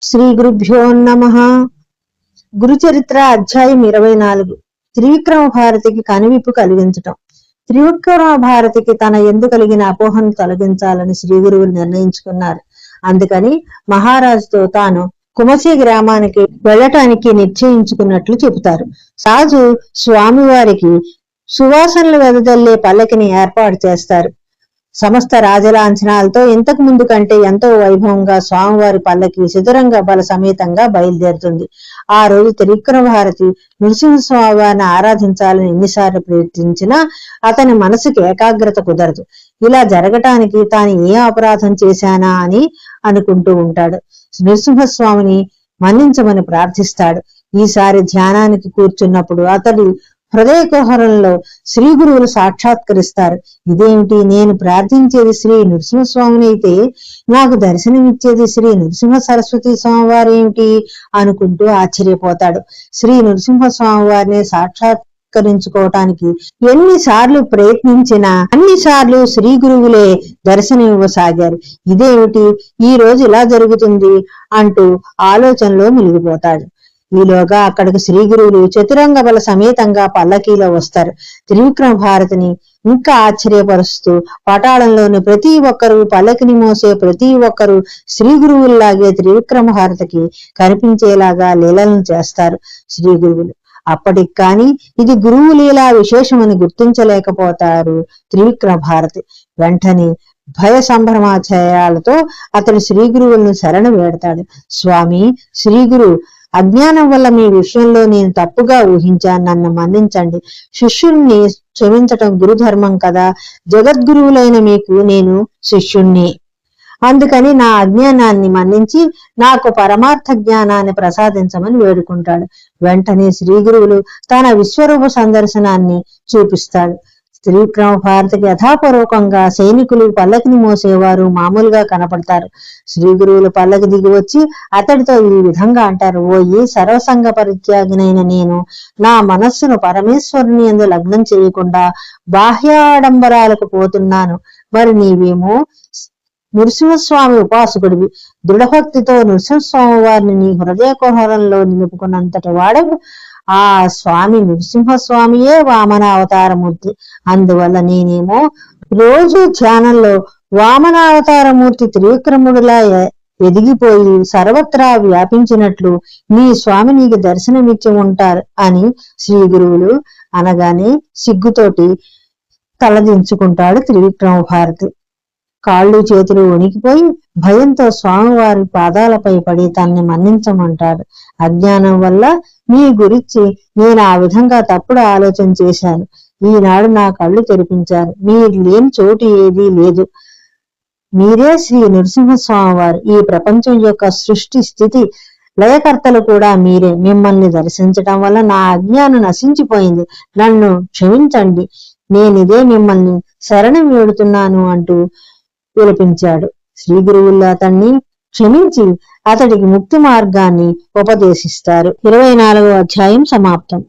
శ్రీ గురుభ్యో నమః. గురుచరిత్ర అధ్యాయం 24. త్రివిక్రమ భారతికి కనువిప్పు కలిగించటం. త్రివిక్రమ భారతికి తన ఎందు కలిగిన అపోహను తొలగించాలని శ్రీ గురువులు నిర్ణయించుకున్నారు. అందుకని మహారాజుతో తాను కుమసి గ్రామానికి వెళ్ళటానికి నిశ్చయించుకున్నట్లు చెబుతారు. రాజు స్వామివారికి సువాసనలు వెదజల్లే పల్లకిని ఏర్పాటు చేస్తారు. సమస్త రాజలాంఛనాలతో ఇంతకు ముందు కంటే ఎంతో వైభవంగా స్వామివారి పల్లకి చతురంగ బల సమేతంగా బయలుదేరుతుంది. ఆ రోజు త్రివిక్రమ భారతి నృసింహస్వామి వారిని ఆరాధించాలని ఎన్నిసార్లు ప్రయత్నించినా అతని మనసుకి ఏకాగ్రత కుదరదు. ఇలా జరగటానికి తాను ఏ అపరాధం చేశానా అని అనుకుంటూ ఉంటాడు. నృసింహస్వామిని మన్నించమని ప్రార్థిస్తాడు. ఈసారి ధ్యానానికి కూర్చున్నప్పుడు అతడి హృదయ కుహరంలో శ్రీ గురువులు సాక్షాత్కరిస్తారు. ఇదేమిటి, నేను ప్రార్థించేది శ్రీ నృసింహస్వామిని అయితే నాకు దర్శనమిచ్చేది శ్రీ నృసింహ సరస్వతి స్వామివారు ఏమిటి అనుకుంటూ ఆశ్చర్యపోతాడు. శ్రీ నృసింహస్వామి వారిని సాక్షాత్కరించుకోవటానికి ఎన్నిసార్లు ప్రయత్నించినా అన్నిసార్లు శ్రీ గురువులే దర్శనమివ్వసాగారు. ఇదేమిటి, ఈ రోజు ఇలా జరుగుతుంది అంటూ ఆలోచనలో మునిగిపోతాడు. ఈలోగా అక్కడికి శ్రీ గురువులు చతురంగ బల సమేతంగా పల్లకీలో వస్తారు. త్రివిక్రమ భారతిని ఇంకా ఆశ్చర్యపరుస్తూ పటాళంలోని ప్రతి ఒక్కరూ పల్లకిని మోసే ప్రతి ఒక్కరూ శ్రీ గురువుల్లాగే త్రివిక్రమ భారతికి కనిపించేలాగా లీలలను చేస్తారు శ్రీ గురువులు. అప్పటికి కాని ఇది గురువు లీలా విశేషమని గుర్తించలేకపోతారు త్రివిక్రమ భారతి. వెంటనే భయ సంభ్రమాచయాలతో అతడు శ్రీ గురువులను శరణ వేడతాడు. స్వామి, శ్రీ గురు, అజ్ఞానం వల్ల మీ విషయంలో నేను తప్పుగా ఊహించాను, నన్ను మన్నించండి. శిష్యుణ్ణి క్షమించటం గురుధర్మం కదా. జగద్గురువులైన మీకు నేను శిష్యుణ్ణి. అందుకని నా అజ్ఞానాన్ని మన్నించి నాకు పరమార్థ జ్ఞానాన్ని ప్రసాదించమని వేడుకుంటాడు. వెంటనే శ్రీ గురువులు తన విశ్వరూప సందర్శనాన్ని చూపిస్తాడు. త్రివిక్రమ భారతికి యథాపూర్వకంగా సైనికులు పల్లకిని మోసేవారు మామూలుగా కనపడతారు. శ్రీ గురువులు పల్లకి దిగి వచ్చి అతడితో ఈ విధంగా అంటారు. ఓ ఈ సర్వసంగ పరిత్యాగినైన నేను నా మనస్సును పరమేశ్వరుని యందు లగ్నం చేయకుండా బాహ్యాడంబరాలకు పోతున్నాను. మరి నీవేమో నృసింహస్వామి ఉపాసకుడివి. దృఢభక్తితో నృసింహస్వామి వారిని నీ హృదయ కుహరంలో నిలుపుకున్నంతటి వాడవు. ఆ స్వామి నృసింహస్వామియే వామన అవతారమూర్తి. అందువల్ల నేనేమో రోజు ధ్యానంలో వామనావతారమూర్తి త్రివిక్రముడిలా ఎదిగిపోయి సర్వత్రా వ్యాపించినట్లు నీ స్వామి నీకు దర్శనమిచ్చి ఉంటారు అని శ్రీ గురువులు అనగానే సిగ్గుతోటి తలదించుకుంటాడు త్రివిక్రమ భారతి. కాళ్ళు చేతులు వణికిపోయి భయంతో స్వామివారి పాదాలపై పడి తనని మన్నించమంటాడు. అజ్ఞానం వల్ల మీ గురించి నేను ఆ విధంగా తప్పుడు ఆలోచన చేశాను. ఈనాడు నా కళ్ళు తెరిపించారు. మీరు లేని చోటు ఏదీ లేదు. మీరే శ్రీ నృసింహస్వామి వారు. ఈ ప్రపంచం యొక్క సృష్టి స్థితి లయకర్తలు కూడా మీరే. మిమ్మల్ని దర్శించటం వల్ల నా అజ్ఞానం నశించిపోయింది. నన్ను క్షమించండి. నేనిదే మిమ్మల్ని శరణం వేడుతున్నాను అంటూ విలపించాడు. శ్రీ గురువులు అతన్ని క్షమించి అతడికి ముక్తి మార్గాన్ని ఉపదేశిస్తారు. 24వ అధ్యాయం సమాప్తం.